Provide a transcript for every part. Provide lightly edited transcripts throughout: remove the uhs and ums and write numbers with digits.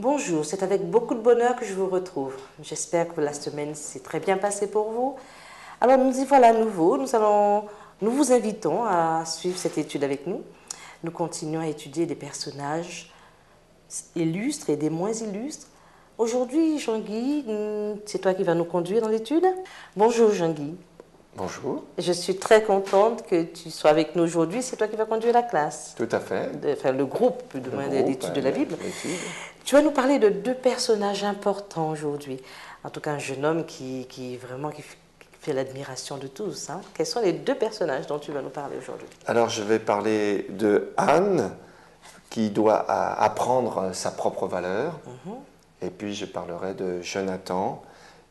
Bonjour, c'est avec beaucoup de bonheur que je vous retrouve. J'espère que la semaine s'est très bien passée pour vous. Alors nous y voilà à nouveau, nous vous invitons à suivre cette étude avec nous. Nous continuons à étudier des personnages illustres et des moins illustres. Aujourd'hui, Jean-Guy, c'est toi qui vas nous conduire dans l'étude. Bonjour Jean-Guy. Bonjour. Je suis très contente que tu sois avec nous aujourd'hui. C'est toi qui vas conduire la classe. Tout à fait. Enfin, le groupe, du moins, d'études de la Bible. L'étude. Tu vas nous parler de deux personnages importants aujourd'hui. En tout cas, un jeune homme qui fait l'admiration de tous. Hein. Quels sont les deux personnages dont tu vas nous parler aujourd'hui? Alors, je vais parler de Anne, qui doit apprendre sa propre valeur. Et puis, je parlerai de Jonathan,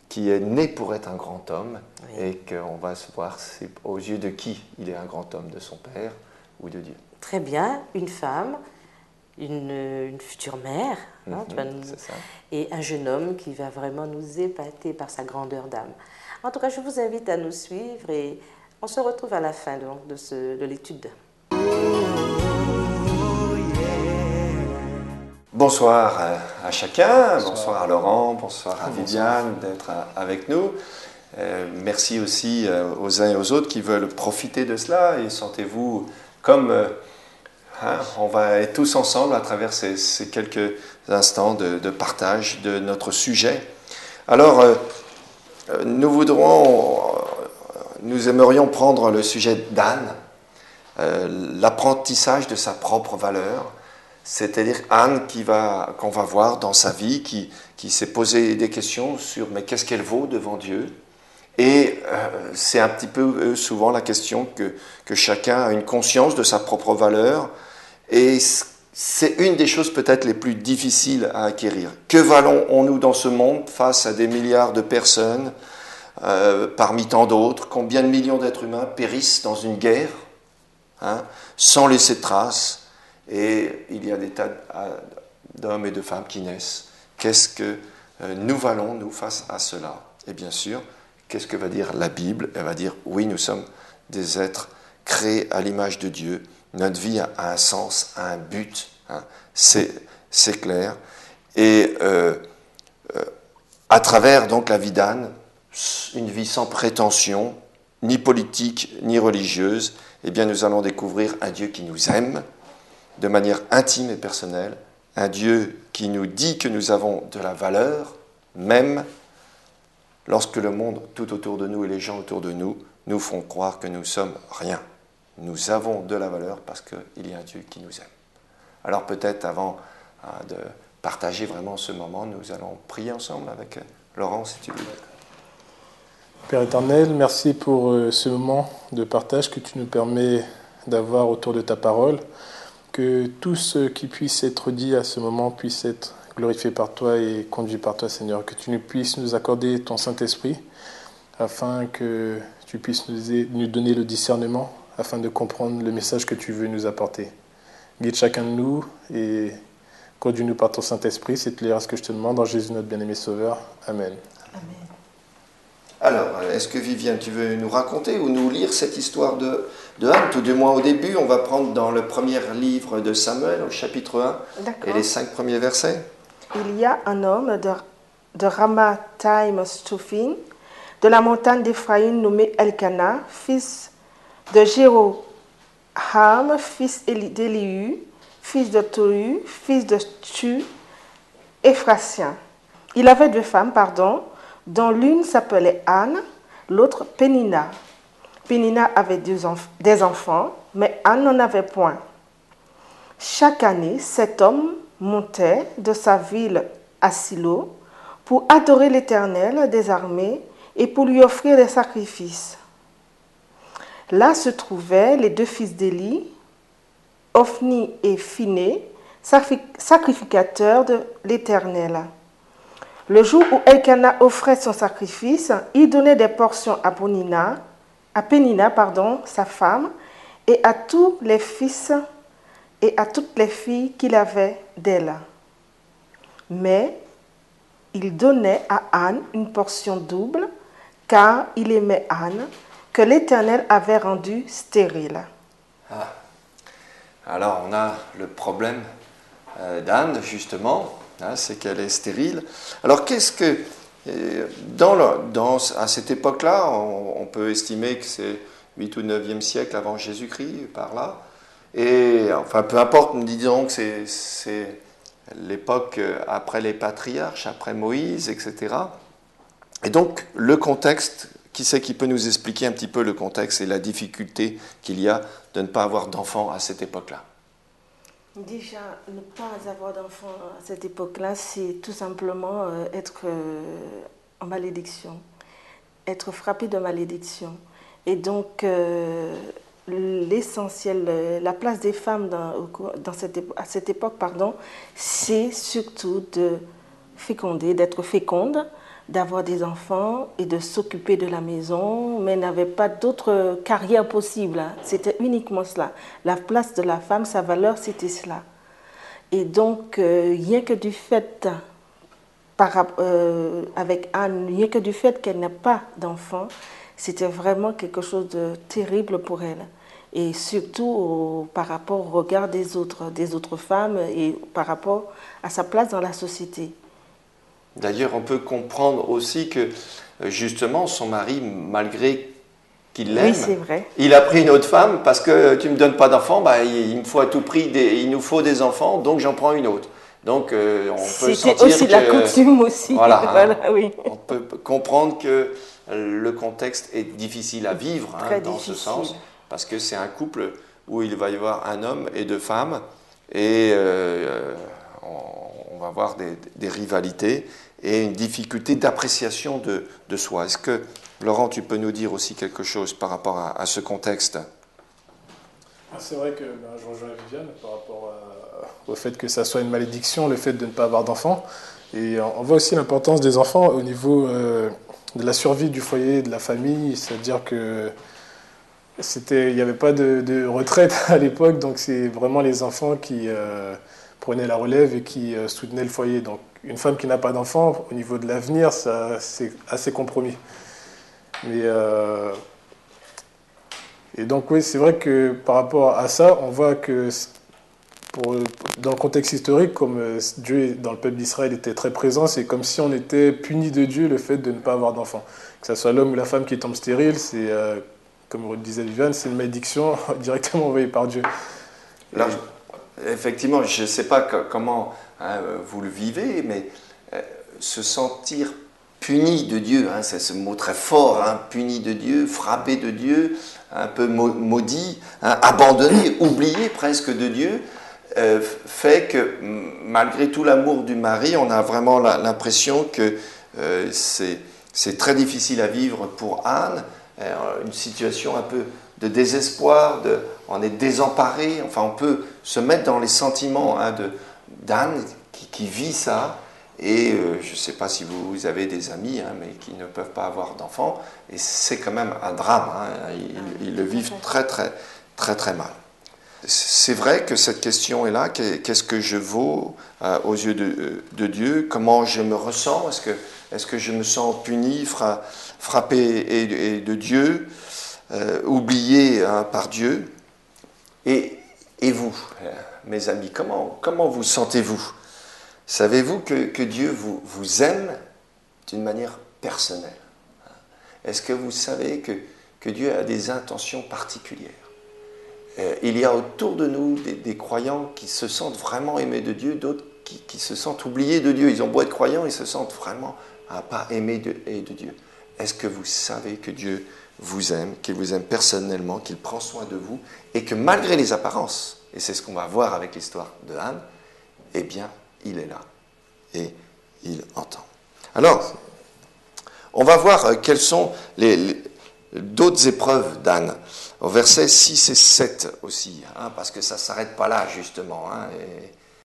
qui est né pour être un grand homme. Oui. Et qu'on va se voir aux yeux de qui il est un grand homme, de son père ou de Dieu. Très bien. Une femme, une future mère, hein, c'est ça. Et un jeune homme qui va vraiment nous épater par sa grandeur d'âme. En tout cas, je vous invite à nous suivre et on se retrouve à la fin de l'étude. Bonsoir à chacun, bonsoir à Laurent, bonsoir à Viviane d'être avec nous. Merci aussi aux uns et aux autres qui veulent profiter de cela et sentez-vous comme on va être tous ensemble à travers ces quelques instants de partage de notre sujet. Alors, nous aimerions prendre le sujet d'Anne, l'apprentissage de sa propre valeur. C'est-à-dire Anne qu'on va voir dans sa vie, qui s'est posé des questions sur mais qu'est-ce qu'elle vaut devant Dieu. Et c'est un petit peu souvent la question que chacun a une conscience de sa propre valeur. Et c'est une des choses peut-être les plus difficiles à acquérir. Que valons-nous dans ce monde face à des milliards de personnes, parmi tant d'autres? Combien de millions d'êtres humains périssent dans une guerre, sans laisser de traces? Et il y a des tas d'hommes et de femmes qui naissent. Qu'est-ce que nous valons, nous, face à cela? Et bien sûr, qu'est-ce que va dire la Bible? Elle va dire, oui, nous sommes des êtres créés à l'image de Dieu. Notre vie a un sens, a un but. C'est clair. Et à travers donc la vie d'Anne, une vie sans prétention, ni politique, ni religieuse, eh bien, nous allons découvrir un Dieu qui nous aime, de manière intime et personnelle, un Dieu qui nous dit que nous avons de la valeur, même lorsque le monde tout autour de nous et les gens autour de nous nous font croire que nous sommes rien. Nous avons de la valeur parce qu'il y a un Dieu qui nous aime. Alors peut-être avant de partager vraiment ce moment, nous allons prier ensemble avec Laurent, si tu veux. Père éternel, merci pour ce moment de partage que tu nous permets d'avoir autour de ta parole. Que tout ce qui puisse être dit à ce moment puisse être glorifié par toi et conduit par toi, Seigneur. Que tu puisses nous accorder ton Saint-Esprit afin que tu puisses nous donner le discernement afin de comprendre le message que tu veux nous apporter. Guide chacun de nous et conduis-nous par ton Saint-Esprit. C'est ce que je te demande en Jésus notre bien-aimé Sauveur. Amen. Amen. Alors, est-ce que Viviane, tu veux nous raconter ou nous lire cette histoire de Anne? Tout du moins au début, on va prendre dans le premier livre de Samuel, au chapitre 1, et les 5 premiers versets. Il y a un homme de Ramathaïm Stuphin, de la montagne d'Éphraïm, nommé Elkana, fils de Jéroham, fils d'Élihu, fils de Tohu, fils de Tu, Éphrasien. Il avait 2 femmes, dont l'une s'appelait Anne, l'autre Pénina. Pénina avait des enfants, mais Anne n'en avait point. Chaque année, cet homme montait de sa ville à Silo pour adorer l'Éternel des armées et pour lui offrir des sacrifices. Là se trouvaient les 2 fils d'Éli, Ophni et Phiné, sacrificateurs de l'Éternel. Le jour où Elkana offrait son sacrifice, il donnait des portions à Pénina, sa femme, et à tous les fils et à toutes les filles qu'il avait d'elle. Mais il donnait à Anne une portion double, car il aimait Anne, que l'Éternel avait rendue stérile. Alors on a le problème d'Anne, justement, hein, c'est qu'elle est stérile. Alors qu'est-ce que... à cette époque-là, on peut estimer que c'est 8 ou 9e siècle avant Jésus-Christ, par là. Et enfin, peu importe, nous disons que c'est l'époque après les patriarches, après Moïse, etc. Et donc, le contexte, qui c'est qui peut nous expliquer un petit peu le contexte et la difficulté qu'il y a de ne pas avoir d'enfants à cette époque-là? Déjà, ne pas avoir d'enfant à cette époque-là, c'est tout simplement être en malédiction, être frappé de malédiction. Et donc, l'essentiel, la place des femmes à cette époque, c'est surtout de féconder, d'être féconde, d'avoir des enfants et de s'occuper de la maison, mais n'avait pas d'autre carrière possible. C'était uniquement cela. La place de la femme, sa valeur, c'était cela. Et donc, rien que du fait, avec Anne, rien que du fait qu'elle n'a pas d'enfant, c'était vraiment quelque chose de terrible pour elle. Et surtout par rapport au regard des autres femmes et par rapport à sa place dans la société. D'ailleurs, on peut comprendre aussi que, justement, son mari, malgré qu'il l'aime, oui, c'est vrai. Il a pris une autre femme parce que tu ne me donnes pas d'enfants, bah, il me faut à tout prix, il nous faut des enfants, donc j'en prends une autre. Donc, on peut sentir c'était aussi la coutume aussi. Voilà, voilà, oui. On peut comprendre que le contexte est difficile à vivre dans difficile. ce sens, parce que c'est un couple où il va y avoir un homme et 2 femmes, et on va avoir des rivalités et une difficulté d'appréciation de soi. Est-ce que, Laurent, tu peux nous dire aussi quelque chose par rapport à ce contexte? C'est vrai que je rejoins Viviane par rapport au fait que ça soit une malédiction, le fait de ne pas avoir d'enfants. Et on voit aussi l'importance des enfants au niveau de la survie du foyer, de la famille. C'est-à-dire que il n'y avait pas de retraite à l'époque, donc c'est vraiment les enfants qui prenaient la relève et qui soutenaient le foyer. Donc une femme qui n'a pas d'enfants, au niveau de l'avenir, c'est assez compromis. Et donc oui, c'est vrai que par rapport à ça, on voit que dans le contexte historique, comme Dieu dans le peuple d'Israël était très présent, c'est comme si on était puni de Dieu le fait de ne pas avoir d'enfants. Que ce soit l'homme ou la femme qui tombe stérile, c'est, comme disait Viviane, c'est une malédiction directement envoyée par Dieu. Là, effectivement, je ne sais pas comment vous le vivez, mais se sentir puni de Dieu, c'est ce mot très fort, puni de Dieu, frappé de Dieu, un peu maudit, abandonné, oublié presque de Dieu, fait que malgré tout l'amour du mari, on a vraiment l'impression que c'est très difficile à vivre pour Anne, une situation un peu de désespoir, on est désemparé, enfin on peut se mettre dans les sentiments d'Anne qui vit ça. Et je ne sais pas si vous avez des amis, mais qui ne peuvent pas avoir d'enfants, et c'est quand même un drame, ils le vivent très très très très mal. C'est vrai que cette question est là, qu'est-ce que je vaux aux yeux de Dieu? Comment je me ressens? Est-ce que je me sens puni, frappé de Dieu, oublié par Dieu? Et vous, mes amis, comment vous sentez-vous? Savez-vous que Dieu vous aime d'une manière personnelle? Est-ce que vous savez que Dieu a des intentions particulières? Il y a autour de nous des croyants qui se sentent vraiment aimés de Dieu, d'autres qui se sentent oubliés de Dieu. Ils ont beau être croyants, ils se sentent vraiment pas aimés de Dieu. Est-ce que vous savez que Dieu vous aime, qu'il vous aime personnellement, qu'il prend soin de vous, et que malgré les apparences, et c'est ce qu'on va voir avec l'histoire de Anne, eh bien, il est là et il entend. Alors, on va voir quelles sont d'autres épreuves d'Anne. Au verset 6 et 7 aussi, parce que ça ne s'arrête pas là, justement.